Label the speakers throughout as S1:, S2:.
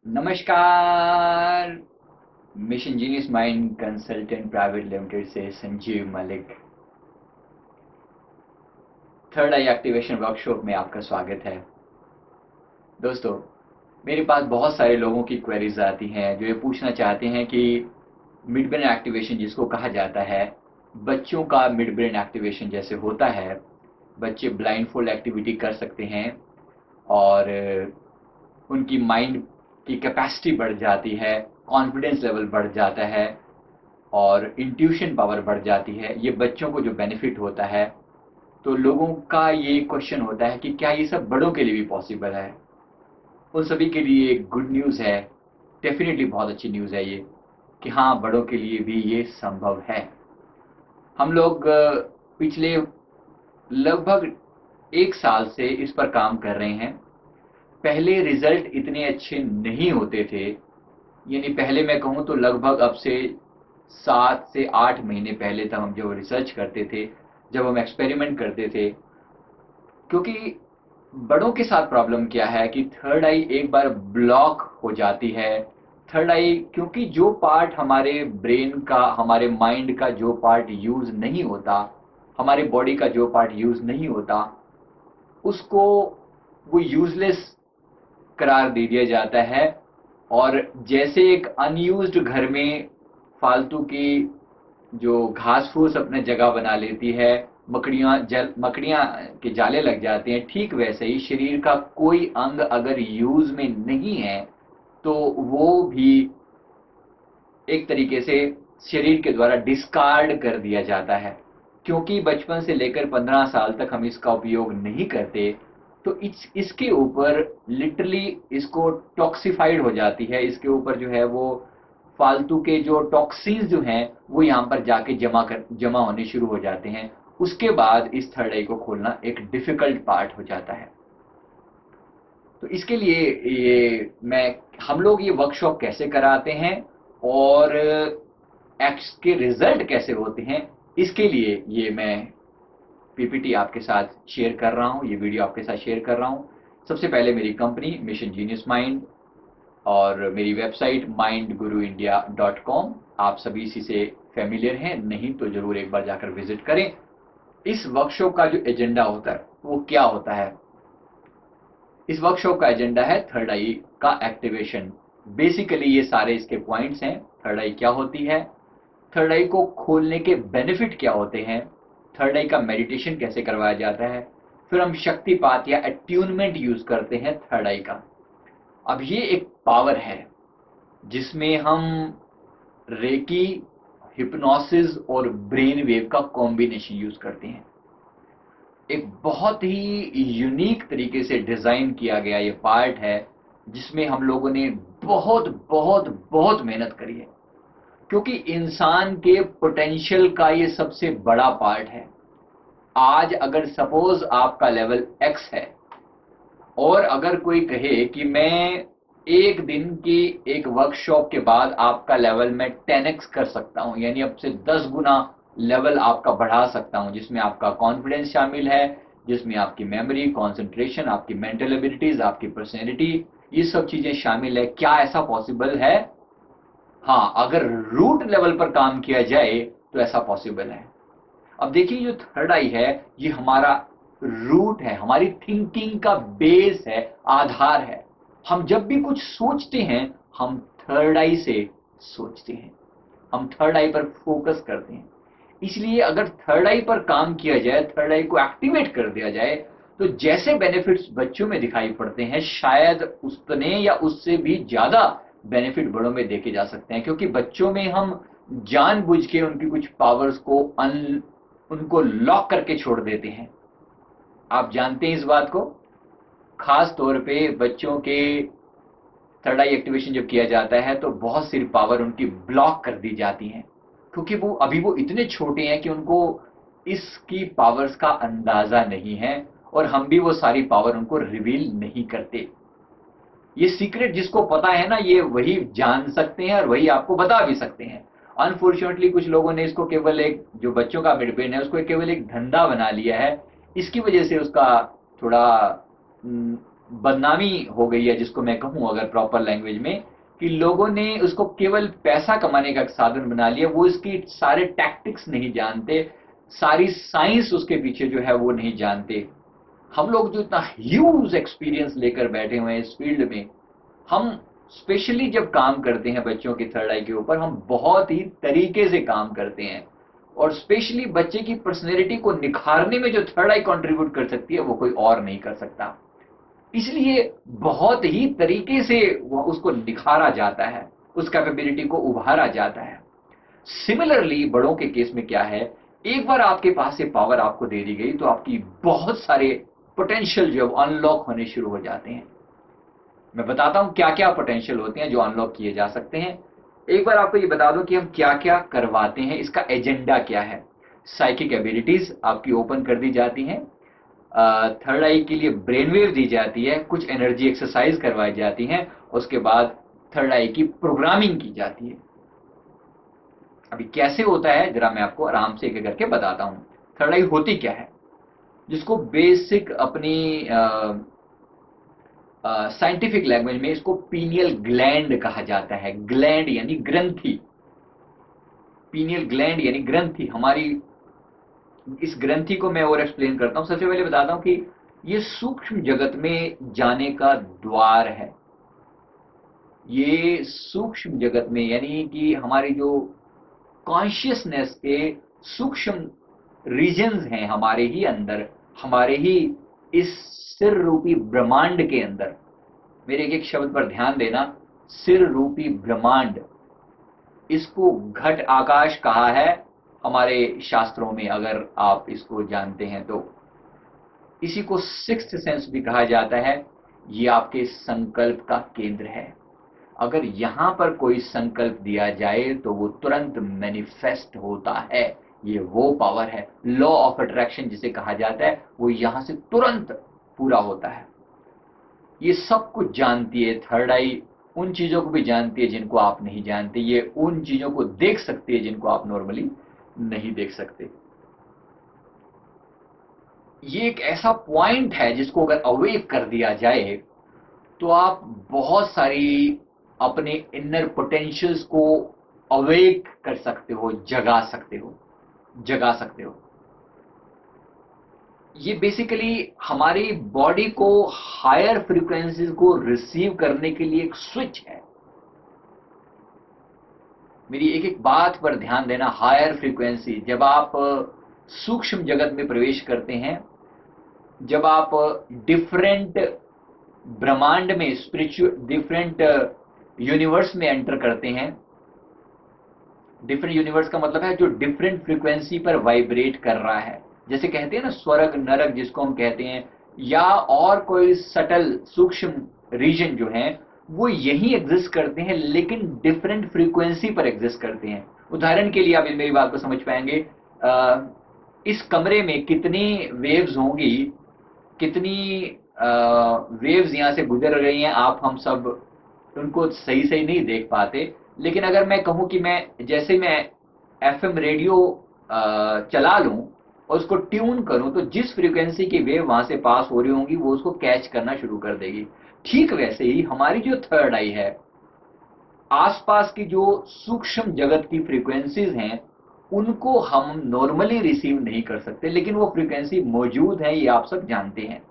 S1: नमस्कार। Mission genius mind consultant private limited से Sanjeev Malik. Third आई activation workshop में आपका स्वागत है। दोस्तों, मेरे पास बहुत सारे लोगों की क्वेरीज आती हैं जो ये पूछना चाहते हैं कि मिड ब्रेन एक्टिवेशन जिसको कहा जाता है, बच्चों का मिड ब्रेन एक्टिवेशन जैसे होता है, बच्चे ब्लाइंडफोल्ड एक्टिविटी कर सकते हैं और उनकी माइंड की कैपेसिटी बढ़ जाती है, कॉन्फिडेंस लेवल बढ़ जाता है और इंट्यूशन पावर बढ़ जाती है। ये बच्चों को जो बेनिफिट होता है, तो लोगों का ये क्वेश्चन होता है कि क्या ये सब बड़ों के लिए भी पॉसिबल है। उन सभी के लिए गुड न्यूज़ है, डेफिनेटली बहुत अच्छी न्यूज़ है ये, कि हाँ, बड़ों के लिए भी ये संभव है। हम लोग पिछले लगभग 1 साल से इस पर काम कर रहे हैं। पहले रिजल्ट इतने अच्छे नहीं होते थे, यानी पहले मैं कहूँ तो लगभग अब से 7 से 8 महीने पहले तक हम जब रिसर्च करते थे, जब हम एक्सपेरिमेंट करते थे, क्योंकि बड़ों के साथ प्रॉब्लम क्या है कि थर्ड आई एक बार ब्लॉक हो जाती है। थर्ड आई क्योंकि जो पार्ट हमारे ब्रेन का, हमारे माइंड का जो पार्ट यूज़ नहीं होता, हमारे बॉडी का जो पार्ट यूज़ नहीं होता, उसको वो यूज़लेस करार दे दिया जाता है। और जैसे एक अनयूज्ड घर में फालतू की जो घास फूस अपने जगह बना लेती है, मकड़ियाँ के जाले लग जाते हैं, ठीक वैसे ही शरीर का कोई अंग अगर यूज में नहीं है तो वो भी एक तरीके से शरीर के द्वारा डिस्कार्ड कर दिया जाता है। क्योंकि बचपन से लेकर 15 साल तक हम इसका उपयोग नहीं करते, तो इसके ऊपर लिटरली इसको टॉक्सिफाइड हो जाती है। इसके ऊपर जो है वो फालतू के जो टॉक्सिन्स जो हैं वो यहाँ पर जाके जमा होने शुरू हो जाते हैं। उसके बाद इस थर्ड आई को खोलना एक डिफिकल्ट पार्ट हो जाता है। तो इसके लिए ये मैं हम लोग ये वर्कशॉप कैसे कराते हैं और एक्ट्स के रिजल्ट कैसे होते हैं, इसके लिए ये मैं पीपीटी आपके साथ शेयर कर रहा हूँ, ये वीडियो आपके साथ शेयर कर रहा हूँ। सबसे पहले मेरी कंपनी मिशन जीनियस माइंड और मेरी वेबसाइट mindguruindia.com, आप सभी इसी से फेमिलियर हैं, नहीं तो जरूर एक बार जाकर विजिट करें। इस वर्कशॉप का जो एजेंडा होता है वो क्या होता है? इस वर्कशॉप का एजेंडा है थर्ड आई का एक्टिवेशन। बेसिकली ये सारे इसके पॉइंट्स हैं। थर्ड आई क्या होती है, थर्ड आई को खोलने के बेनिफिट क्या होते हैं, थर्ड आई का मेडिटेशन कैसे करवाया जाता है, फिर हम शक्तिपात या अट्यूनमेंट यूज करते हैं थर्ड आई का। अब ये एक पावर है जिसमें हम रेकी, हिप्नोसिस और ब्रेन वेव का कॉम्बिनेशन यूज करते हैं। एक बहुत ही यूनिक तरीके से डिजाइन किया गया ये पार्ट है, जिसमें हम लोगों ने बहुत बहुत बहुत मेहनत करी है, क्योंकि इंसान के पोटेंशियल का ये सबसे बड़ा पार्ट है। आज अगर सपोज आपका लेवल एक्स है और अगर कोई कहे कि मैं एक दिन की एक वर्कशॉप के बाद आपका लेवल मैं 10x कर सकता हूं, यानी अब से 10 गुना लेवल आपका बढ़ा सकता हूं, जिसमें आपका कॉन्फिडेंस शामिल है, जिसमें आपकी मेमोरी, कंसंट्रेशन, आपकी मेंटल एबिलिटीज, आपकी पर्सनैलिटी, ये सब चीजें शामिल है। क्या ऐसा पॉसिबल है? हाँ, अगर रूट लेवल पर काम किया जाए तो ऐसा पॉसिबल है। अब देखिए, जो थर्ड आई है ये हमारा रूट है, हमारी थिंकिंग का बेस है, आधार है। हम जब भी कुछ सोचते हैं हम थर्ड आई से सोचते हैं, हम थर्ड आई पर फोकस करते हैं। इसलिए अगर थर्ड आई पर काम किया जाए, थर्ड आई को एक्टिवेट कर दिया जाए, तो जैसे बेनिफिट्स बच्चों में दिखाई पड़ते हैं, शायद उतने या उससे भी ज्यादा बेनिफिट बड़ों में देखे जा सकते हैं। क्योंकि बच्चों में हम जानबूझ के उनकी कुछ पावर्स को उनको लॉक करके छोड़ देते हैं। आप जानते हैं इस बात को। खास तौर पे बच्चों के थर्ड आई एक्टिवेशन जब किया जाता है तो बहुत सी पावर उनकी ब्लॉक कर दी जाती हैं, क्योंकि वो इतने छोटे हैं कि उनको इसकी पावर्स का अंदाजा नहीं है, और हम भी वो सारी पावर उनको रिवील नहीं करते। ये सीक्रेट जिसको पता है ना, ये वही जान सकते हैं और वही आपको बता भी सकते हैं। अनफॉर्चुनेटली कुछ लोगों ने इसको केवल एक, जो बच्चों का मिड ब्रेन है उसको केवल एक धंधा बना लिया है। इसकी वजह से उसका थोड़ा बदनामी हो गई है, जिसको मैं कहूं अगर प्रॉपर लैंग्वेज में, कि लोगों ने उसको केवल पैसा कमाने का साधन बना लिया। वो इसकी सारे टैक्टिक्स नहीं जानते, सारी साइंस उसके पीछे जो है वो नहीं जानते। हम लोग जो इतना ह्यूज एक्सपीरियंस लेकर बैठे हुए हैं इस फील्ड में, हम स्पेशली जब काम करते हैं बच्चों की थर्ड आई के ऊपर, हम बहुत ही तरीके से काम करते हैं। और स्पेशली बच्चे की पर्सनैलिटी को निखारने में जो थर्ड आई कंट्रीब्यूट कर सकती है, वो कोई और नहीं कर सकता। इसलिए बहुत ही तरीके से वो उसको निखारा जाता है, उस कैपेबिलिटी को उभारा जाता है। सिमिलरली बड़ों के केस में क्या है, एक बार आपके पास ये पावर आपको दे दी गई तो आपकी बहुत सारे पोटेंशियल जो अनलॉक होने शुरू हो जाते हैं। मैं बताता हूं क्या क्या पोटेंशियल होते हैं जो अनलॉक किए जा सकते हैं। एक बार आपको ये बता दूं कि हम क्या क्या करवाते हैं, इसका एजेंडा क्या है। साइकिक एबिलिटीज आपकी ओपन कर दी जाती हैं, थर्ड आई के लिए ब्रेन वेव दी जाती है, कुछ एनर्जी एक्सरसाइज करवाई जाती हैं, उसके बाद थर्ड आई की प्रोग्रामिंग की जाती है। अभी कैसे होता है जरा मैं आपको आराम से एक एक करके बताता हूं। थर्ड आई होती क्या है, जिसको बेसिक अपनी साइंटिफिक लैंग्वेज में इसको पीनियल ग्लैंड कहा जाता है। ग्लैंड यानी ग्रंथि, पीनियल ग्लैंड यानी ग्रंथि। हमारी इस ग्रंथि को मैं और एक्सप्लेन करता हूं। सबसे पहले बताता हूं कि ये सूक्ष्म जगत में जाने का द्वार है। ये सूक्ष्म जगत में यानी कि हमारी जो कॉन्शियसनेस के सूक्ष्म रीजन्स हैं हमारे ही अंदर, हमारे ही इस सिर रूपी ब्रह्मांड के अंदर। मेरे एक एक शब्द पर ध्यान देना, सिर रूपी ब्रह्मांड, इसको घट आकाश कहा है हमारे शास्त्रों में, अगर आप इसको जानते हैं तो। इसी को सिक्स्थ सेंस भी कहा जाता है। ये आपके संकल्प का केंद्र है। अगर यहां पर कोई संकल्प दिया जाए तो वो तुरंत मैनिफेस्ट होता है। ये वो पावर है, लॉ ऑफ अट्रैक्शन जिसे कहा जाता है, वो यहां से तुरंत पूरा होता है। ये सब कुछ जानती है थर्ड आई, उन चीजों को भी जानती है जिनको आप नहीं जानते। ये उन चीजों को देख सकती है जिनको आप नॉर्मली नहीं देख सकते। ये एक ऐसा पॉइंट है जिसको अगर अवेक कर दिया जाए तो आप बहुत सारी अपने इनर पोटेंशियल्स को अवेक कर सकते हो, जगा सकते हो, जगा सकते हो। ये बेसिकली हमारी बॉडी को हायर फ्रीक्वेंसीज को रिसीव करने के लिए एक स्विच है। मेरी एक एक बात पर ध्यान देना। हायर फ्रीक्वेंसी, जब आप सूक्ष्म जगत में प्रवेश करते हैं, जब आप डिफरेंट ब्रह्मांड में, स्पिरिचुअल डिफरेंट यूनिवर्स में एंटर करते हैं। डिफरेंट यूनिवर्स का मतलब है जो डिफरेंट फ्रीक्वेंसी पर वाइब्रेट कर रहा है। जैसे कहते हैं ना स्वर्ग नरक जिसको हम कहते हैं, या और कोई सटल सूक्ष्म रीजन जो है वो यही एग्जिस्ट करते हैं, लेकिन डिफरेंट फ्रीक्वेंसी पर एग्जिस्ट करते हैं। उदाहरण के लिए आप मेरी बात को समझ पाएंगे, इस कमरे में कितनी वेव्स होंगी, कितनी वेव्स यहां से गुजर रही हैं, आप हम सब उनको सही सही नहीं देख पाते। लेकिन अगर मैं कहूं कि जैसे मैं एफएम रेडियो चला लूं और उसको ट्यून करूं, तो जिस फ्रीक्वेंसी की वेव वहां से पास हो रही होंगी वो उसको कैच करना शुरू कर देगी। ठीक वैसे ही हमारी जो थर्ड आई है, आसपास की जो सूक्ष्म जगत की फ्रीक्वेंसीज हैं उनको हम नॉर्मली रिसीव नहीं कर सकते, लेकिन वो फ्रीक्वेंसी मौजूद है, ये आप सब जानते हैं।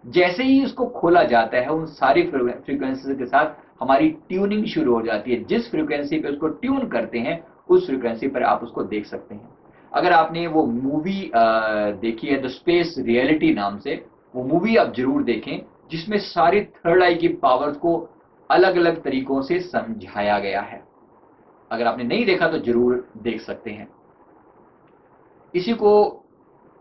S1: जैसे ही इसको खोला जाता है, उन सारी फ्रीक्वेंसी के साथ हमारी ट्यूनिंग शुरू हो जाती है। जिस फ्रीक्वेंसी पे उसको ट्यून करते हैं उस फ्रीक्वेंसी पर आप उसको देख सकते हैं। अगर आपने वो मूवी देखी है द स्पेस रियलिटी नाम से, वो मूवी आप जरूर देखें, जिसमें सारी थर्ड आई की पावर्स को अलग अलग तरीकों से समझाया गया है। अगर आपने नहीं देखा तो जरूर देख सकते हैं। इसी को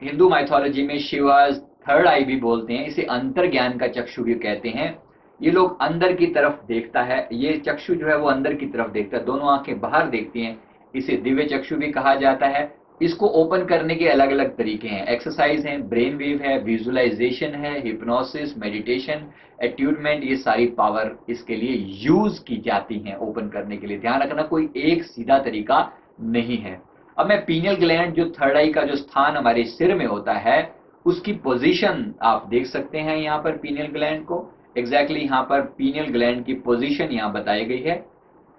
S1: हिंदू माइथोलॉजी में शिवाज थर्ड आई भी बोलते हैं। इसे अंतर ज्ञान का चक्षु भी कहते हैं। ये लोग अंदर की तरफ देखता है, ये चक्षु जो है वो अंदर की तरफ देखता है, दोनों आंखें बाहर देखती हैं। इसे दिव्य चक्षु भी कहा जाता है। इसको ओपन करने के अलग अलग तरीके हैं, एक्सरसाइज हैं, ब्रेन वेव है, विजुअलाइजेशन है, हिप्नोसिस, मेडिटेशन, एट्यूनमेंट, ये सारी पावर इसके लिए यूज की जाती हैं ओपन करने के लिए। ध्यान रखना कोई एक सीधा तरीका नहीं है। अब मैं पीनियल ग्लैंड, जो थर्ड आई का जो स्थान हमारे सिर में होता है, उसकी पोजीशन आप देख सकते हैं यहाँ पर पीनियल ग्लैंड को। एग्जैक्टली यहाँ पर पीनियल ग्लैंड की पोजीशन यहाँ बताई गई है।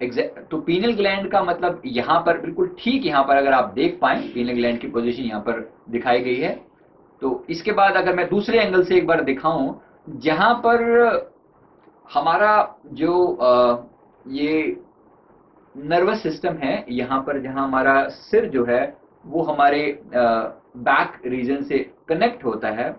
S1: तो पीनियल ग्लैंड का मतलब यहाँ पर बिल्कुल ठीक यहाँ पर अगर आप देख पाए पीनियल ग्लैंड की पोजीशन यहाँ पर दिखाई गई है। तो इसके बाद अगर मैं दूसरे एंगल से एक बार दिखाऊं, जहां पर हमारा जो ये नर्वस सिस्टम है, यहाँ पर जहां हमारा सिर जो है वो हमारे बैक रीजन से कनेक्ट होता है,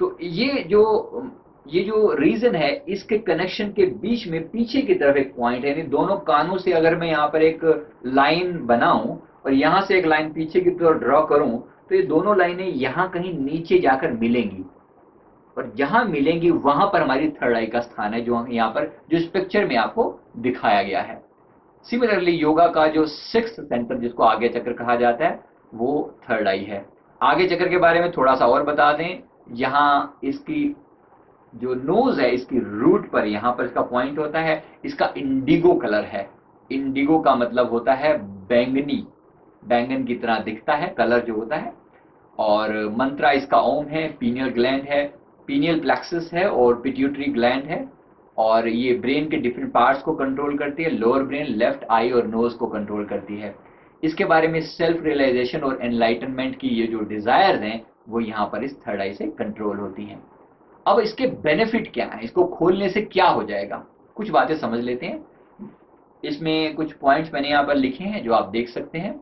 S1: तो ये जो रीजन है इसके कनेक्शन के बीच में पीछे की तरफ एक पॉइंट है, यानी दोनों कानों से अगर मैं यहाँ पर एक लाइन बनाऊं और यहाँ से एक लाइन पीछे की तरफ ड्रॉ करूं, तो ये दोनों लाइनें यहाँ कहीं नीचे जाकर मिलेंगी और जहां मिलेंगी वहां पर हमारी थर्ड आई का स्थान है, जो यहाँ पर जो इस पिक्चर में आपको दिखाया गया है। सिमिलरली योगा का जो सिक्स्थ सेंटर जिसको आगे चक्र कहा जाता है वो थर्ड आई है। आगे चक्र के बारे में थोड़ा सा और बता दें, यहाँ इसकी जो नोज है इसकी रूट पर यहाँ पर इसका पॉइंट होता है, इसका इंडिगो कलर है। इंडिगो का मतलब होता है बैंगनी, बैंगन की तरह दिखता है कलर जो होता है। और मंत्रा इसका ओम है, पीनियल ग्लैंड है, पीनियल प्लेक्सस है और पिट्यूटरी ग्लैंड है, और ये ब्रेन के डिफरेंट पार्ट्स को कंट्रोल करती है। लोअर ब्रेन लेफ्ट आई और नोज को कंट्रोल करती है। इसके बारे में सेल्फ रियलाइजेशन और एनलाइटनमेंट की ये जो डिजायर्स हैं वो यहाँ पर इस थर्ड आई से कंट्रोल होती हैं। अब इसके बेनिफिट क्या है, इसको खोलने से क्या हो जाएगा, कुछ बातें समझ लेते हैं। इसमें कुछ पॉइंट्स मैंने यहाँ पर लिखे हैं जो आप देख सकते हैं।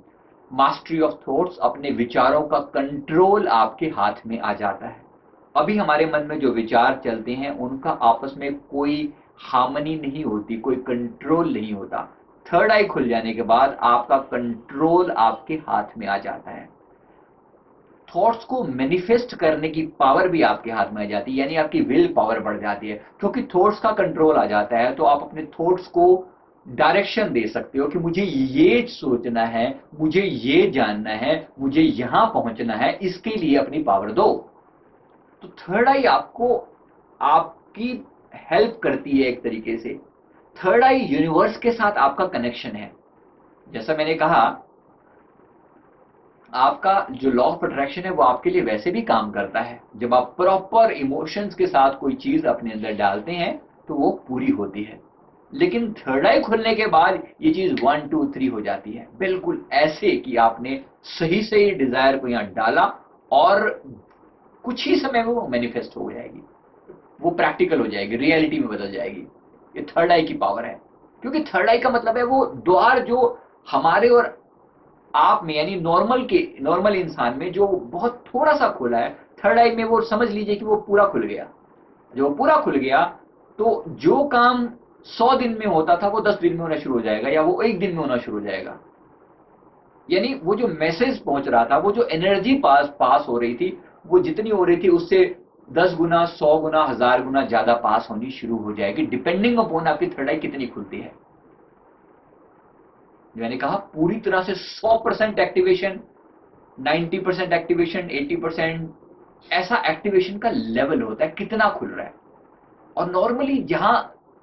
S1: मास्टरी ऑफ थॉट्स, अपने विचारों का कंट्रोल आपके हाथ में आ जाता है। अभी हमारे मन में जो विचार चलते हैं उनका आपस में कोई हार्मनी नहीं होती, कोई कंट्रोल नहीं होता। थर्ड आई खुल जाने के बाद आपका कंट्रोल आपके हाथ में आ जाता है। थॉट्स को मैनिफेस्ट करने की पावर भी आपके हाथ में आ जाती है, यानी आपकी विल पावर बढ़ जाती है। क्योंकि थॉट्स का कंट्रोल आ जाता है तो आप अपने थॉट्स को डायरेक्शन दे सकते हो कि मुझे ये सोचना है, मुझे ये जानना है, मुझे यहां पहुंचना है, इसके लिए अपनी पावर दो। तो थर्ड आई आपको आपकी हेल्प करती है एक तरीके से। थर्ड आई यूनिवर्स के साथ आपका कनेक्शन है। जैसा मैंने कहा, आपका जो लॉ ऑफ अट्रैक्शन है वो आपके लिए वैसे भी काम करता है। जब आप प्रॉपर इमोशंस के साथ कोई चीज अपने अंदर डालते हैं तो वो पूरी होती है। लेकिन थर्ड आई खुलने के बाद ये चीज 1 2 3 हो जाती है, बिल्कुल ऐसे कि आपने सही सही डिजायर को यहाँ डाला और कुछ ही समय में वो मैनिफेस्ट हो जाएगी, वो प्रैक्टिकल हो जाएगी, रियलिटी में बदल जाएगी। ये थर्ड आई की पावर है। क्योंकि थर्ड आई का मतलब है वो द्वार जो हमारे और आप में, यानी नॉर्मल इंसान में जो बहुत थोड़ा सा खुला है, थर्ड आई में वो समझ लीजिए कि वो पूरा खुल गया। जो पूरा खुल गया तो जो काम 100 दिन में होता था वो 10 दिन में होना शुरू हो जाएगा, या वो 1 दिन में होना शुरू हो जाएगा। यानी वो जो मैसेज पहुंच रहा था, वो जो एनर्जी पास हो रही थी, वो जितनी हो रही थी उससे 10 गुना, 100 गुना, 1000 गुना ज्यादा पास होनी शुरू हो जाएगी, डिपेंडिंग अपॉन आपकी थर्ड आई कितनी खुलती है। मैंने कहा पूरी तरह से 100% एक्टिवेशन, 90% एक्टिवेशन, 80%, ऐसा एक्टिवेशन का लेवल होता है कितना खुल रहा है। और नॉर्मली जहां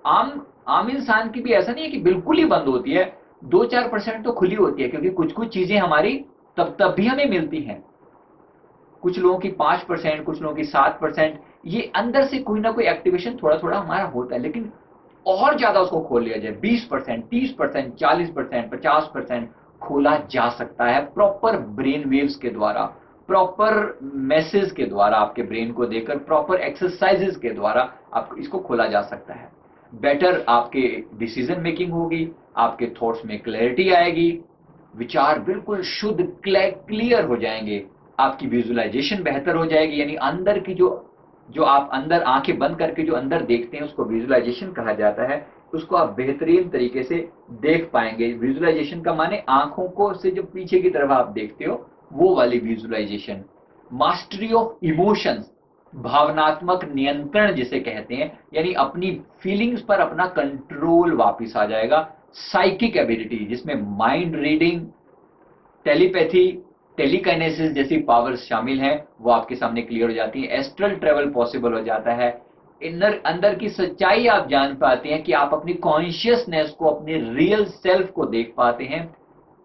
S1: आम इंसान की भी ऐसा नहीं है कि बिल्कुल ही बंद होती है, 2-4% तो खुली होती है, क्योंकि कुछ कुछ चीजें हमारी तब भी हमें मिलती हैं। कुछ लोगों की 5%, कुछ लोगों की 7%, ये अंदर से कोई ना कोई एक्टिवेशन थोड़ा थोड़ा हमारा होता है। लेकिन और ज्यादा उसको खोल लिया जाए, 20%, 30%, 40%, 50% खोला जा सकता है प्रॉपर ब्रेन वेव्स के द्वारा, प्रॉपर मैसेज के द्वारा, आपके ब्रेन को देकर प्रॉपर एक्सरसाइजेस के द्वारा आपको इसको खोला जा सकता है। बेटर आपके डिसीजन मेकिंग होगी, आपके थॉट्स में क्लैरिटी आएगी, विचार बिल्कुल शुद्ध क्लियर हो जाएंगे, आपकी विजुअलाइजेशन बेहतर हो जाएगी। यानी अंदर की जो आप अंदर आंखें बंद करके जो अंदर देखते हैं उसको विजुअलाइजेशन कहा जाता है। उसको आप बेहतरीन तरीके से देख पाएंगे। विजुअलाइजेशन का माने आंखों को से जो पीछे की तरफ आप देखते हो वो वाली विजुअलाइजेशन। मास्टरी ऑफ इमोशंस, भावनात्मक नियंत्रण जिसे कहते हैं, यानी अपनी फीलिंग्स पर अपना कंट्रोल वापस आ जाएगा। साइकिक एबिलिटी जिसमें माइंड रीडिंग, टेलीपैथी, टेलीकाइनेसिस जैसी पावर्स शामिल हैं, वो आपके सामने क्लियर हो जाती है। एस्ट्रल ट्रेवल पॉसिबल हो जाता है। अंदर की सच्चाई आप जान पाते हैं कि आप अपनी कॉन्शियसनेस को, अपने रियल सेल्फ को देख पाते हैं।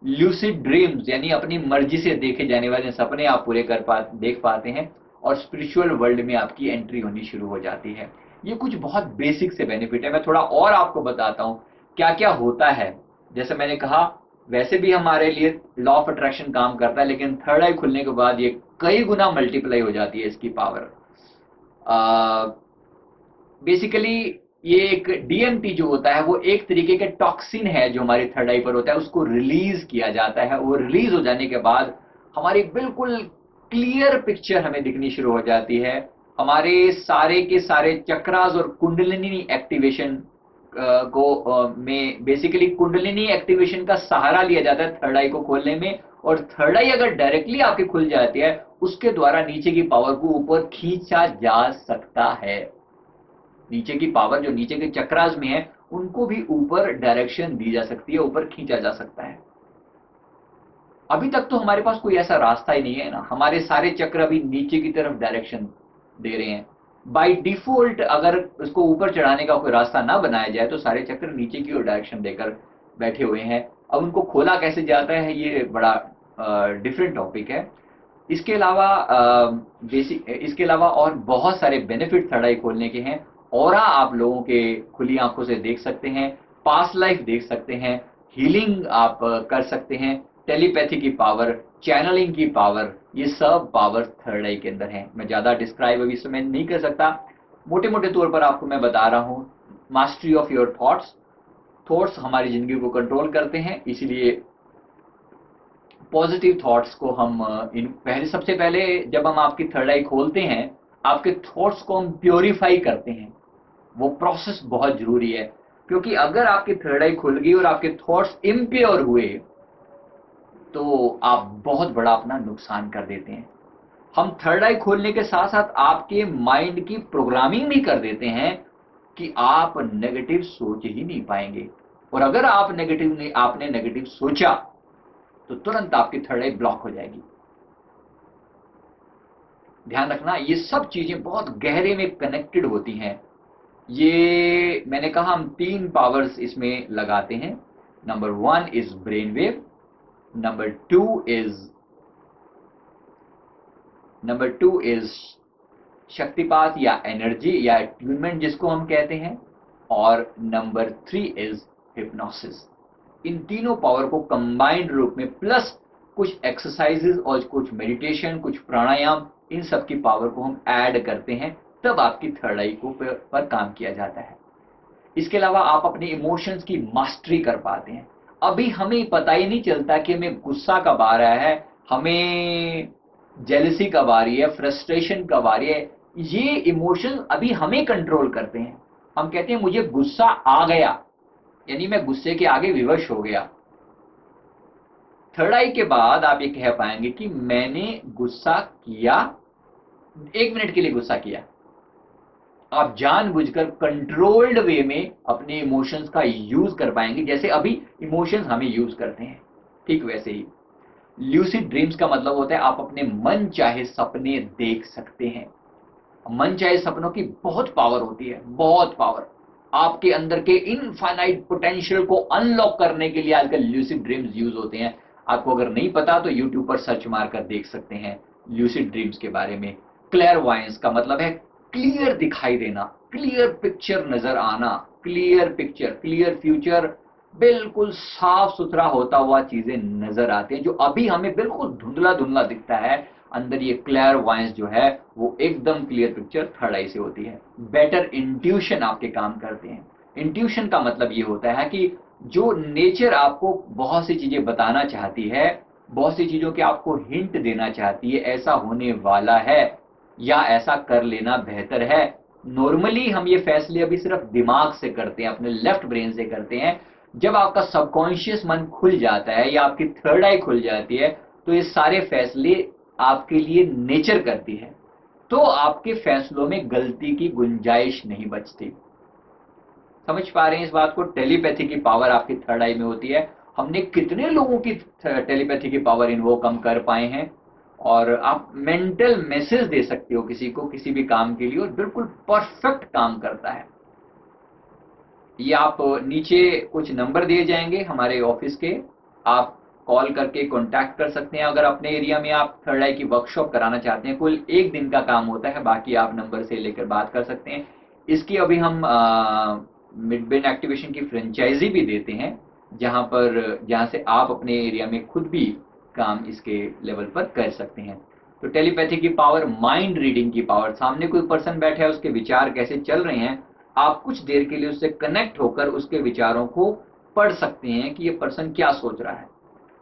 S1: ल्यूसिड ड्रीम्स यानी अपनी मर्जी से देखे जाने वाले सपने आप पूरे देख पाते हैं। और स्पिरिचुअल वर्ल्ड में आपकी एंट्री होनी शुरू हो जाती है। ये कुछ बहुत बेसिक से बेनिफिट है। मैं थोड़ा और आपको बताता हूँ क्या क्या होता है। जैसे मैंने कहा, वैसे भी हमारे लिए लॉ ऑफ अट्रैक्शन काम करता है, लेकिन थर्ड आई खुलने के बाद ये कई गुना मल्टीप्लाई हो जाती है इसकी पावर। बेसिकली ये एक डीएमटी जो होता है वो एक तरीके के टॉक्सिन है जो हमारी थर्ड आई पर होता है, उसको रिलीज किया जाता है। वो रिलीज हो जाने के बाद हमारी बिल्कुल क्लियर पिक्चर हमें दिखनी शुरू हो जाती है। हमारे सारे के सारे चक्रास और कुंडलिनी एक्टिवेशन में बेसिकली कुंडलिनी एक्टिवेशन का सहारा लिया जाता है थर्ड आई को खोलने में। और थर्ड आई अगर डायरेक्टली आपकी खुल जाती है, उसके द्वारा नीचे की पावर को ऊपर खींचा जा सकता है। नीचे की पावर जो नीचे के चक्रास में है उनको भी ऊपर डायरेक्शन दी जा सकती है, ऊपर खींचा जा सकता है। अभी तक तो हमारे पास कोई ऐसा रास्ता ही नहीं है ना, हमारे सारे चक्र अभी नीचे की तरफ डायरेक्शन दे रहे हैं। बाय डिफॉल्ट अगर उसको ऊपर चढ़ाने का कोई रास्ता ना बनाया जाए तो सारे चक्र नीचे की ओर डायरेक्शन देकर बैठे हुए हैं। अब उनको खोला कैसे जाता है ये बड़ा डिफरेंट टॉपिक है। इसके अलावा इसके अलावा और बहुत सारे बेनिफिट थर्ड आई खोलने के हैं। ऑरा आप लोगों के खुली आंखों से देख सकते हैं, पास्ट लाइफ देख सकते हैं, हीलिंग आप कर सकते हैं, टेलीपैथी की पावर, चैनलिंग की पावर, ये सब पावर थर्ड आई के अंदर है। मैं ज्यादा डिस्क्राइब अभी इसमें नहीं कर सकता, मोटे मोटे तौर पर आपको मैं बता रहा हूं। Mastery of your thoughts, thoughts हमारी जिंदगी को कंट्रोल करते हैं, इसीलिए पॉजिटिव थॉट्स को हम सबसे पहले जब हम आपकी थर्ड आई खोलते हैं, आपके थॉट्स को हम प्योरीफाई करते हैं। वो प्रोसेस बहुत जरूरी है, क्योंकि अगर आपकी थर्ड आई खुल गई और आपके थॉट्स इम्प्योर हुए तो आप बहुत बड़ा अपना नुकसान कर देते हैं। हम थर्ड आई खोलने के साथ साथ आपके माइंड की प्रोग्रामिंग भी कर देते हैं कि आप नेगेटिव सोच ही नहीं पाएंगे। और अगर आपने नेगेटिव सोचा तो तुरंत आपकी थर्ड आई ब्लॉक हो जाएगी। ध्यान रखना, ये सब चीजें बहुत गहरे में कनेक्टेड होती हैं। ये मैंने कहा हम 3 पावर्स इसमें लगाते हैं। Number 1 is brain wave, number 2 is शक्तिपात या एनर्जी या अट्यूनमेंट जिसको हम कहते हैं, और नंबर 3 इज हिप्नोसिस। इन तीनों पावर को कंबाइंड रूप में प्लस कुछ एक्सरसाइजेस और कुछ मेडिटेशन, कुछ प्राणायाम, इन सब की पावर को हम ऐड करते हैं, तब आपकी थर्ड आई को पर काम किया जाता है। इसके अलावा आप अपने इमोशंस की मास्टरी कर पाते हैं। अभी हमें पता ही नहीं चलता कि हमें गुस्सा कब आ रहा है, हमें जेलसी कब आ रही है, फ्रस्ट्रेशन कब आ रही है। ये इमोशन अभी हमें कंट्रोल करते हैं। हम कहते हैं मुझे गुस्सा आ गया, यानी मैं गुस्से के आगे विवश हो गया। थर्ड आई के बाद आप ये कह पाएंगे कि मैंने गुस्सा किया, 1 मिनट के लिए गुस्सा किया। आप जानबूझकर कंट्रोल्ड वे में अपने इमोशंस का यूज कर पाएंगे, जैसे अभी इमोशंस हमें यूज करते हैं, ठीक वैसे ही। ल्यूसिड ड्रीम्स का मतलब होता है आप अपने मन चाहे सपने देख सकते हैं। मन चाहे सपनों की बहुत पावर होती है, बहुत पावर। आपके अंदर के इनफाइनाइट पोटेंशियल को अनलॉक करने के लिए आजकल ल्यूसिड ड्रीम्स यूज होते हैं। आपको अगर नहीं पता तो यूट्यूब पर सर्च मारकर देख सकते हैं ल्यूसिड ड्रीम्स के बारे में। क्लेयरवॉयंस का मतलब है क्लियर दिखाई देना, क्लियर पिक्चर नजर आना, क्लियर पिक्चर, क्लियर फ्यूचर, बिल्कुल साफ सुथरा होता हुआ चीजें नजर आती हैं। जो अभी हमें बिल्कुल धुंधला धुंधला दिखता है, अंदर ये क्लेयरवॉयंस जो है वो एकदम क्लियर पिक्चर थर्ड आई से होती है। बेटर इंट्यूशन आपके काम करते हैं। इंट्यूशन का मतलब ये होता है कि जो नेचर आपको बहुत सी चीजें बताना चाहती है, बहुत सी चीजों के आपको हिंट देना चाहती है, ऐसा होने वाला है या ऐसा कर लेना बेहतर है। नॉर्मली हम ये फैसले अभी सिर्फ दिमाग से करते हैं, अपने लेफ्ट ब्रेन से करते हैं। जब आपका सबकॉन्शियस मन खुल जाता है या आपकी थर्ड आई खुल जाती है तो ये सारे फैसले आपके लिए नेचर करती है, तो आपके फैसलों में गलती की गुंजाइश नहीं बचती। समझ पा रहे हैं इस बात को? टेलीपैथी की पावर आपकी थर्ड आई में होती है। हमने कितने लोगों की टेलीपैथी की पावर इन्वोक हम कर पाए हैं, और आप मेंटल मैसेज दे सकते हो किसी को किसी भी काम के लिए, और बिल्कुल परफेक्ट काम करता है। ये आप नीचे कुछ नंबर दिए जाएंगे हमारे ऑफिस के, आप कॉल करके कांटेक्ट कर सकते हैं। अगर अपने एरिया में आप थर्ड आई की वर्कशॉप कराना चाहते हैं, कुल 1 दिन का काम होता है, बाकी आप नंबर से लेकर बात कर सकते हैं। इसकी अभी हम मिड ब्रेन एक्टिवेशन की फ्रेंचाइजी भी देते हैं, जहां से आप अपने एरिया में खुद भी काम इसके लेवल पर कर सकते हैं। तो टेलीपैथी की पावर, माइंड रीडिंग की पावर, सामने कोई पर्सन बैठा है, उसके विचार कैसे चल रहे हैं, आप कुछ देर के लिए उससे कनेक्ट होकर उसके विचारों को पढ़ सकते हैं कि ये पर्सन क्या सोच रहा है।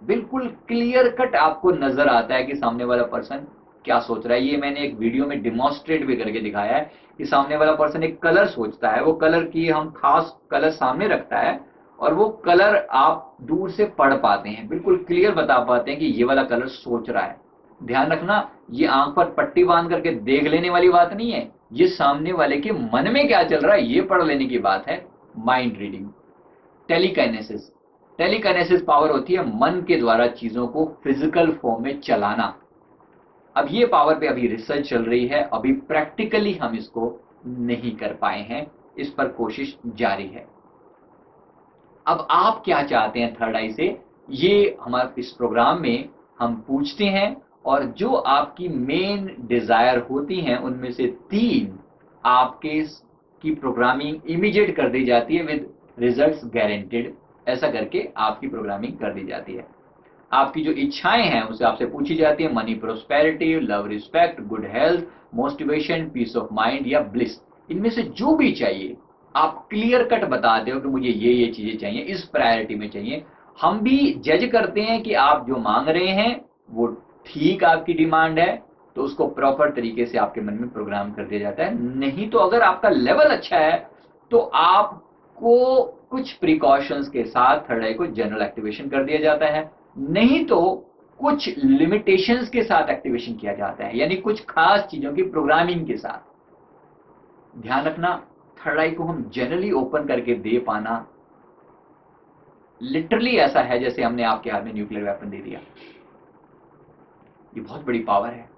S1: बिल्कुल क्लियर कट आपको नजर आता है कि सामने वाला पर्सन क्या सोच रहा है। ये मैंने एक वीडियो में डिमॉन्स्ट्रेट भी करके दिखाया है कि सामने वाला पर्सन एक कलर सोचता है, वो कलर की हम खास कलर सामने रखता है और वो कलर आप दूर से पढ़ पाते हैं, बिल्कुल क्लियर बता पाते हैं कि ये वाला कलर सोच रहा है। ध्यान रखना, ये आंख पर पट्टी बांध करके देख लेने वाली बात नहीं है, ये सामने वाले के मन में क्या चल रहा है ये पढ़ लेने की बात है, माइंड रीडिंग। टेलीकाइनेसिस, टेलीकाइनेसिस पावर होती है मन के द्वारा चीजों को फिजिकल फॉर्म में चलाना। अब ये पावर पे अभी रिसर्च चल रही है, अभी प्रैक्टिकली हम इसको नहीं कर पाए हैं, इस पर कोशिश जारी है। अब आप क्या चाहते हैं थर्ड आई से, ये हमारे इस प्रोग्राम में हम पूछते हैं, और जो आपकी मेन डिजायर होती हैं उनमें से 3 आपके की प्रोग्रामिंग इमीडिएट कर दी जाती है विद रिजल्ट्स गारंटेड। ऐसा करके आपकी प्रोग्रामिंग कर दी जाती है। आपकी जो इच्छाएं हैं उसे आपसे पूछी जाती है, money, prosperity, love, respect, good health, motivation, peace of mind या ब्लिस। इनमें से जो भी चाहिए आप क्लियर कट बताते हो कि मुझे ये चीजें चाहिए, इस प्रायोरिटी में चाहिए। हम भी जज करते हैं कि आप जो मांग रहे हैं वो ठीक आपकी डिमांड है, तो उसको प्रॉपर तरीके से आपके मन में प्रोग्राम कर दिया जाता है। नहीं तो अगर आपका लेवल अच्छा है तो आपको कुछ प्रिकॉशंस के साथ थर्ड आई को जनरल एक्टिवेशन कर दिया जाता है, नहीं तो कुछ लिमिटेशंस के साथ एक्टिवेशन किया जाता है, यानी कुछ खास चीजों की प्रोग्रामिंग के साथ। ध्यान रखना, थर्ड आई को हम जनरली ओपन करके दे पाना लिटरली ऐसा है जैसे हमने आपके हाथ में न्यूक्लियर वेपन दे दिया। ये बहुत बड़ी पावर है,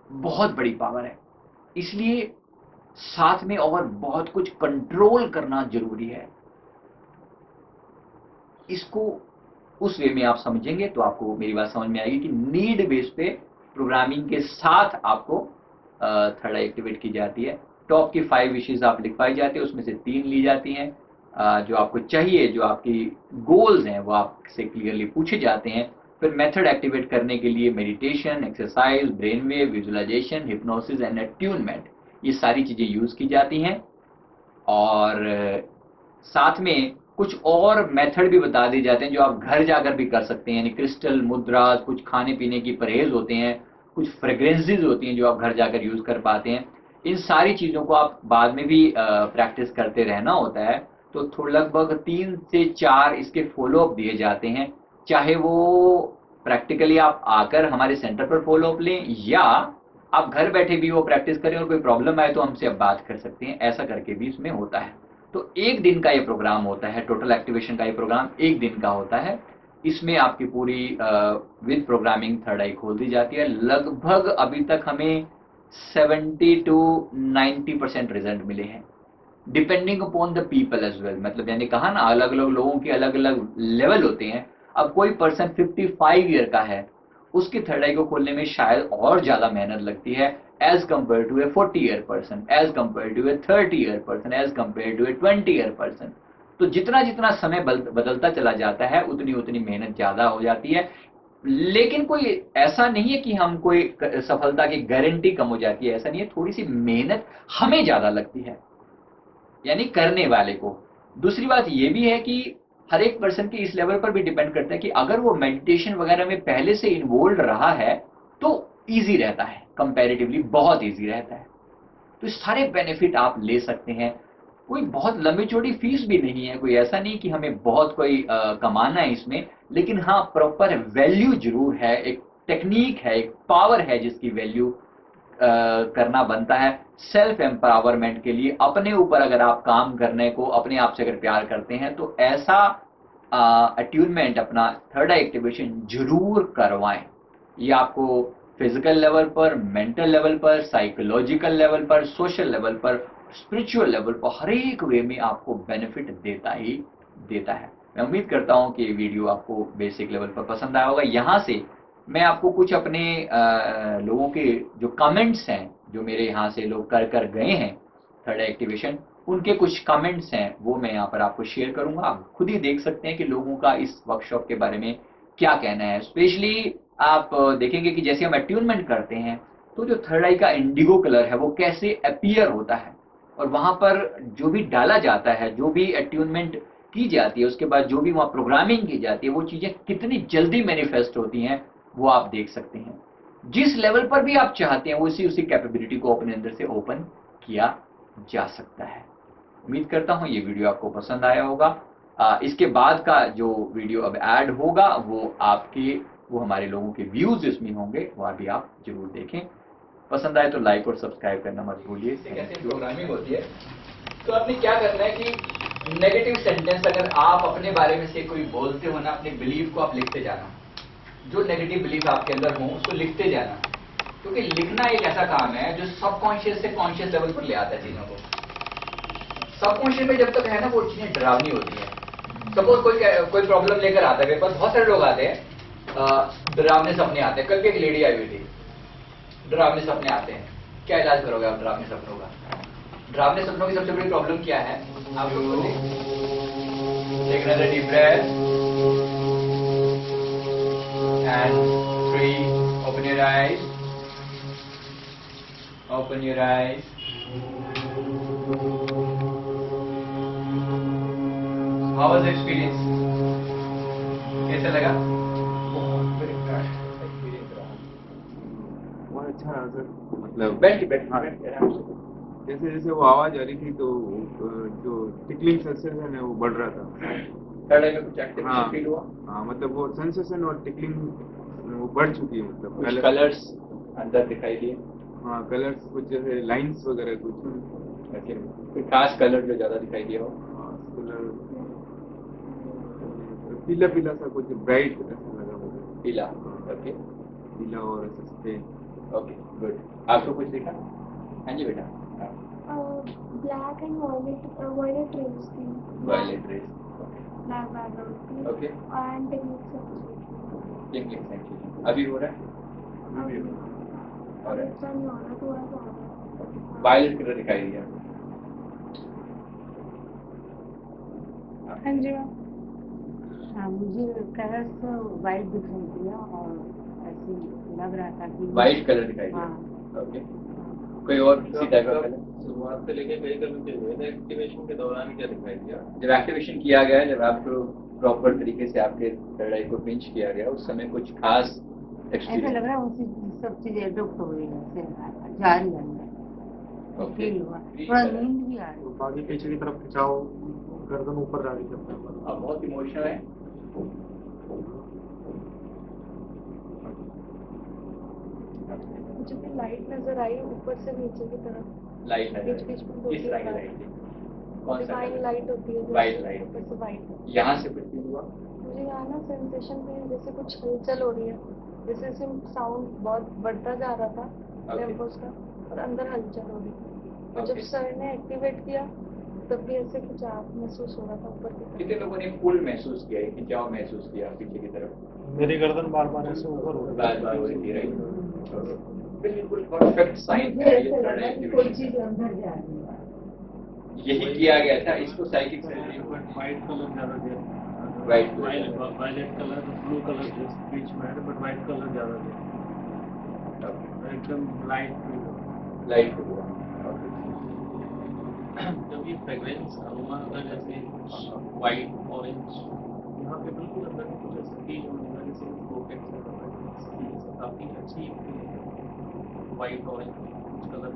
S1: बहुत बड़ी पावर है। इसलिए साथ में और बहुत कुछ कंट्रोल करना जरूरी है। इसको उस वे में आप समझेंगे तो आपको मेरी बात समझ में आएगी कि नीड बेस पे प्रोग्रामिंग के साथ आपको थर्ड आई एक्टिवेट की जाती है। टॉप की 5 विशेष आप लिखवाई जाती है, उसमें से 3 ली जाती हैं। जो आपको चाहिए, जो आपकी गोल्स हैं वो आपसे क्लियरली पूछे जाते हैं। फिर मेथड एक्टिवेट करने के लिए meditation, exercise, brain wave, visualisation, hypnosis and attunement, ये सारी चीजें यूज की जाती हैं। और साथ में कुछ और मेथड भी बता दिए जाते हैं जो आप घर जाकर भी कर सकते हैं, यानी क्रिस्टल, मुद्रा, कुछ खाने पीने की परहेज होते हैं, कुछ फ्रेग्रेंसेस होती हैं जो आप घर जाकर यूज कर पाते हैं। इन सारी चीजों को आप बाद में भी प्रैक्टिस करते रहना होता है। तो लगभग 3 से 4 इसके फॉलोअप दिए जाते हैं, चाहे वो प्रैक्टिकली आप आकर हमारे सेंटर पर फॉलोअप लें या आप घर बैठे भी वो प्रैक्टिस करें और कोई प्रॉब्लम आए तो हमसे आप बात कर सकते हैं। ऐसा करके भी इसमें होता है। तो 1 दिन का ये प्रोग्राम होता है, टोटल एक्टिवेशन का ये प्रोग्राम 1 दिन का होता है। इसमें आपकी पूरी विद प्रोग्रामिंग थर्ड आई खोल दी जाती है। लगभग अभी तक हमें 70 to 90% रिजल्ट मिले हैं, depending upon the people as well. मतलब मैंने कहा ना, अलग अलग लोगों के अलग अलग लेवल होते हैं। अब कोई पर्सन 55 ईयर का है, उसकी थर्ड आई को खोलने में शायद और ज्यादा मेहनत लगती है as compare to a 40 year person, as compare to a 30 year person, as compare to a 20 year person. तो जितना जितना समय बदलता चला जाता है उतनी उतनी मेहनत ज्यादा हो जाती है। लेकिन कोई ऐसा नहीं है कि हम कोई सफलता की गारंटी कम हो जाती है, ऐसा नहीं है। थोड़ी सी मेहनत हमें ज्यादा लगती है, यानी करने वाले को। दूसरी बात ये भी है कि हर एक पर्सन के इस लेवल पर भी डिपेंड करता है कि अगर वो मेडिटेशन वगैरह में पहले से इन्वॉल्व रहा है तो इजी रहता है, कंपैरेटिवली बहुत इजी रहता है। तो सारे बेनिफिट आप ले सकते हैं। कोई बहुत लंबी चौड़ी फीस भी नहीं है, कोई ऐसा नहीं कि हमें बहुत कोई कमाना है इसमें, लेकिन हाँ प्रॉपर वैल्यू जरूर है, एक टेक्निक है, एक पावर है जिसकी वैल्यू करना बनता है। सेल्फ एम्पावरमेंट के लिए अपने ऊपर अगर आप काम करने को, अपने आप से अगर प्यार करते हैं तो ऐसा अट्यूनमेंट, अपना थर्ड आई एक्टिवेशन जरूर करवाएं। ये आपको फिजिकल लेवल पर, मेंटल लेवल पर, साइकोलॉजिकल लेवल पर, सोशल लेवल पर, स्पिरिचुअल लेवल पर, हर एक वे में आपको बेनिफिट देता ही देता है। मैं उम्मीद करता हूँ कि ये वीडियो आपको बेसिक लेवल पर पसंद आया होगा। यहाँ से मैं आपको कुछ अपने लोगों के जो कमेंट्स हैं, जो मेरे यहाँ से लोग कर गए हैं थर्ड एक्टिवेशन, उनके कुछ कमेंट्स हैं, वो मैं यहाँ पर आपको शेयर करूँगा। आप खुद ही देख सकते हैं कि लोगों का इस वर्कशॉप के बारे में क्या कहना है। स्पेशली आप देखेंगे कि जैसे हम अट्यूनमेंट करते हैं, तो जो थर्ड आई का इंडिगो कलर है, वो कैसे अपीयर होता है, और वहाँ पर जो भी डाला जाता है, जो भी अट्यूनमेंट की जाती है, उसके बाद जो भी वहाँ प्रोग्रामिंग की जाती है, वो चीज़ें कितनी जल्दी मैनिफेस्ट होती हैं, वो आप देख सकते हैं। जिस लेवल पर भी आप चाहते हैं, उसी उसी कैपेबिलिटी को अपने अंदर से ओपन किया जा सकता है। उम्मीद करता हूँ ये वीडियो आपको पसंद आया होगा। इसके बाद का जो वीडियो अब ऐड होगा, वो हमारे लोगों के व्यूज इसमें होंगे, वह भी आप जरूर देखें। पसंद आए तो लाइक और सब्सक्राइब करना मत भूलिए। कैसे प्रोग्रामिंग होती है, तो आपने क्या करना है कि नेगेटिव सेंटेंस अगर आप अपने बारे में से कोई बोलते हो ना, अपने बिलीव को आप लिखते जाना। जो नेगेटिव बिलीफ आपके अंदर हो उसको लिखते जाना, क्योंकि लिखना एक ऐसा काम है जो सबकॉन्शियस से कॉन्शियस लेवल पर ले आता है चीजों को। सबकॉन्शियस में जब तक है ना, वो चीजें डरावनी होती है। सपोज कोई प्रॉब्लम लेकर आता है मेरे पास, बहुत सारे लोग आते हैं, डरावने सपने आते हैं। कल भी एक लेडी आई हुई थी, डरावने सपने आते हैं। क्या इलाज करोगे आप डरावने सपनों का? डरावने सपनों की सबसे बड़ी प्रॉब्लम क्या है आप लोग बोले? Take another deep breath and 3, open your eyes, open your eyes. How was the experience? कैसा लगा? बहुत
S2: अच्छा रहा सर। मतलब जैसे जैसे वो आवाज आ रही थी तो जो टिकलिंग सेंसेशन है वो बढ़ रहा था।
S1: थर्ड आई में कुछ एक्टिवेशन फील हुआ?
S2: हाँ, मतलब वो सेंसेशन और टिकलिंग वो बढ़ चुकी है। मतलब
S1: कुछ कलर्स अंदर दिखाई दिए?
S2: हाँ, कलर्स कुछ जैसे लाइंस वगैरह कुछ।
S1: ओके, कोई खास कलर जो ज्यादा दिखाई दिया हो?
S2: कलर पीला पीला सा कुछ ब्राइट ऐसा लगा मुझे।
S1: पीला, ओके,
S2: पीला और सफेद।
S1: Okay, good. आपको कुछ दिखा? हाँ जी बेटा।
S3: ब्लैक एंड वायलेट रेस थी।
S1: वायलेट रेस,
S3: ब्लैक बैकग्राउंड थी।
S1: ओके,
S3: एंड टेक्निक
S1: सेंसेशन अभी हो रहा है?
S3: अभी
S1: और
S3: अच्छा नहीं हो रहा, थोड़ा सा हो रहा है।
S1: वायलेट कलर दिखाई दिया?
S3: हाँ जी।
S4: हाँ, मुझे कलर्स वाइट दिखाई दिया और ऐसे लग रहा था कि
S1: वाइट कलर दिखाई दिया।
S4: हाँ।
S1: ओके, कोई और किसी टाइप का कलर?
S5: शुरुआत से लेके कई कलर के एक्टिवेशन के दौरान क्या दिखाई दिया?
S1: जब एक्टिवेशन किया गया, जब आपको प्रॉपर तरीके से आपके थर्ड आई को पिंच किया गया, उस समय कुछ खास
S4: ऐसा
S1: एक्सपीरियंस?
S4: लग रहा है उसी सब चीजें एडॉप्ट हो गई है, जारी है,
S1: ओके,
S4: फील हुआ, थोड़ा नींद भी आ रही।
S5: आगे पीछे की तरफ खिंचाव, गर्दन ऊपर जा रही है।
S1: आप बहुत इमोशनल है।
S3: मुझे भी लाइट नजर आई ऊपर से नीचे की तरफ।
S1: लाइट है?
S3: बीच-बीच में दो
S1: किस
S3: तीन
S1: तरह की
S3: लाइट।
S1: लाइट थी? कौन सा
S3: डिवाइन
S1: कलर?
S3: लाइट होती है,
S1: White light।
S3: ऊपर से वाइट।
S1: यहाँ से कुछ फील हुआ?
S3: मुझे यहाँ ना सेंसेशन भी जैसे कुछ हलचल हो रही है, जैसे साउंड बहुत बढ़ता जा रहा था टेम्पोस का, और अंदर हलचल हो रही थी। और जब
S1: Okay.
S3: सर ने एक्टिवेट किया तब भी ऐसे खिंचाव महसूस हो रहा था ऊपर की
S1: कितने लोगों ने पुल महसूस किया, खिंचाव महसूस किया पीछे की तरफ?
S5: मेरी गर्दन बार बार ऐसे ऊपर हो
S1: बार बार हो रही थी, राइट? बिल्कुल परफेक्ट साइन है ये थर्ड एक्टिवेशन।
S4: अंदर जा रही है।
S1: यही किया गया था, इसको साइकिक सर्जरी।
S5: वाइट कलर ज्यादा दिया।
S1: White
S5: violet colour, blue colour बीच में है, बट वाइट कलर ज्यादा दिया। एकदम
S1: लाइट हो गया।
S5: जब ये फ्रेग्रेंस अरोमा अगर जैसे वाइट ऑरेंज, यहाँ पे बिल्कुल अंदर में कुछ ऐसे फील होने लगा जैसे पॉकेट्स काफी अच्छी वाइट ऑरेंज कुछ कलर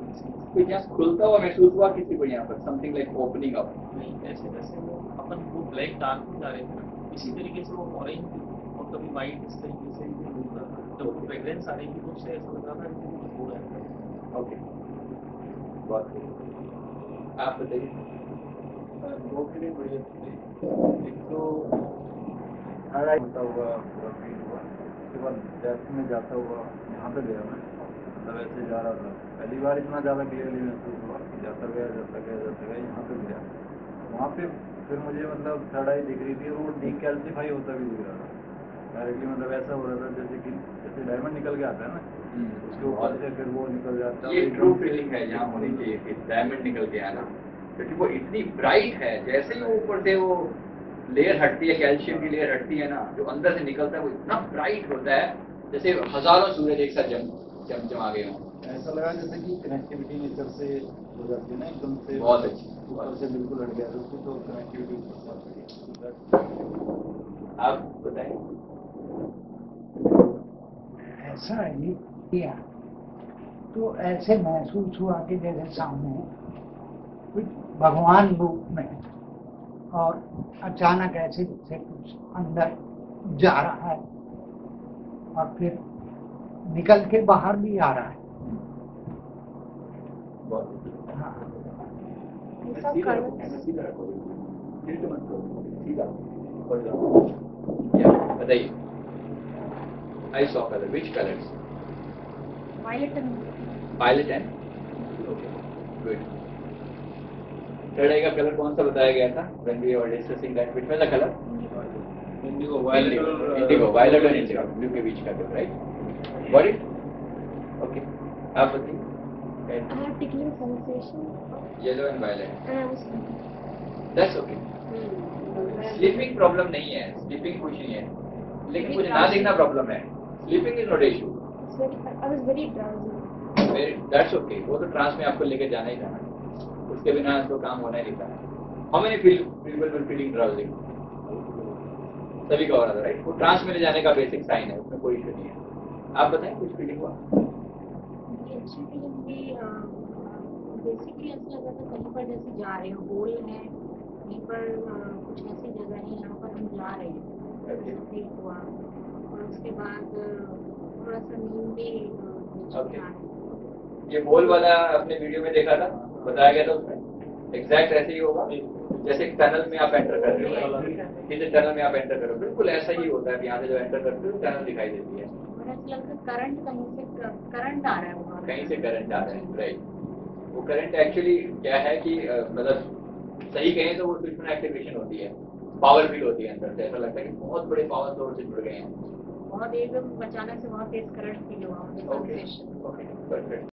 S1: कुछ यहाँ खुलता हुआ महसूस हुआ किसी को यहाँ पर? Something like opening up?
S5: नहीं, ऐसे जैसे वो अपन वो ब्लैक डार्क में जा रहे थे, इसी तरीके से वो ऑरेंज और कभी वाइट इस तरीके से घूमता था। जब वो फ्रेग्रेंस आ रही थी तो उससे ऐसा लग रहा था कि कुछ हो रहा है।
S1: ओके, बहुत खूब। आप बताइए।
S5: वो फीलिंग बड़ी अच्छी थी। एक तो हाईलाइट होता हुआ पूरा फील हुआ, उसके बाद डेप्थ में जाता हुआ यहाँ पे गया मैं, मतलब ऐसे जा रहा था। पहली बार इतना ज़्यादा क्लियरली महसूस हुआ कि जाता गया यहाँ पे गया। वहाँ पे
S6: फिर मुझे मतलब थर्ड आई दिख रही थी, वो डीकैल्सिफाई होता भी दिख रहा था डायरेक्टली, मतलब ऐसा हो रहा था जैसे डायमंड निकल के आता है ना, उसके ऊपर से फिर वो निकल जाता है।
S1: ये ट्रू फीलिंग है यहाँ होनी चाहिए कि डायमंड निकल के आना, क्योंकि वो इतनी ब्राइट है, जैसे ही वो ऊपर से वो लेयर हटती है, कैल्शियम की लेयर हटती है ना, जो अंदर से निकलता है वो इतना ब्राइट होता है जैसे हजारों सूरज एक साथ चमचमा गए हों।
S6: ऐसा लगा जैसे कि कनेक्टिविटी नेचर से हो जाती है ना एकदम से,
S1: बहुत अच्छी,
S6: ऊपर से बिल्कुल हट गया तो उसकी तो कनेक्टिविटी
S1: आप बताएं।
S7: ऐसा ही किया तो ऐसे महसूस हुआ कि जैसे सामने कुछ भगवान रूप में, और अचानक ऐसे से कुछ अंदर जा रहा है और फिर निकल के बाहर भी आ रहा है। हाँ।
S3: ऐसा कलर
S1: बताइए। I saw color. Which colors?
S4: Violet and
S1: Violet and okay, good. Third eye का कलर कौन सा बताया गया था? When we were discussing that, which was the color?
S2: Indigo, violet और
S1: Indigo, violet और indigo, blue के बीच का color, right? Got it? Okay. आप बताइए।
S3: I have tickling sensation
S1: Yellow and violet.
S3: and I was sleeping.
S1: That's okay. Sleeping problem नहीं है, sleeping कुछ नहीं है, लेकिन मुझे ना देखना प्रॉब्लम है। Sleeping is not issue.
S3: I was very drowsy.
S1: That's okay. वो तो ट्रांस में आपको लेकर जाना ही जाना है, उसके बिना तो काम होना ही नहीं था। How many people were feeling drowsy? सभी का हो रहा था, राइट? वो ट्रांस में ले जाने का बेसिक साइन है, उसमें कोई इशू नहीं है। आप बताएं कुछ फीलिंग हुआ?
S4: ये अच्छी फीलिंग भी बेसिकली ऐसा लगा था कहीं पर जैसे जा रहे हो, गोल है कहीं पर, कुछ ऐसी जगह है यहाँ पर हम जा रहे हैं, ऐसा फील हुआ। और उसके बाद थोड़ा सा नींद भी
S1: Okay. ये बोल वाला अपने वीडियो में देखा था, बताया गया था उसमें एग्जैक्ट ऐसे ही होगा जैसे टनल में आप एंटर कर रहे हो, किसी टनल में आप एंटर कर रहे हो, बिल्कुल ऐसा ही होता है। यहाँ से जो एंटर करते हो टनल दिखाई देती है,
S4: और ऐसा लगता है करंट कहीं से करंट आ रहा है वहाँ
S1: कहीं से करंट आ रहा है, राइट? वो करंट एक्चुअली क्या है कि मतलब सही कहें तो वो स्विच में एक्टिवेशन होती है, पावर फील होती है अंदर से, ऐसा लगता है कि बहुत बड़े पावर सोर्स से जुड़ गए हैं।
S4: बहुत एकदम अचानक से बहुत तेज करंट फील हुआ मुझे,
S1: ओके,
S4: सेंसेशन।
S1: Okay, perfect.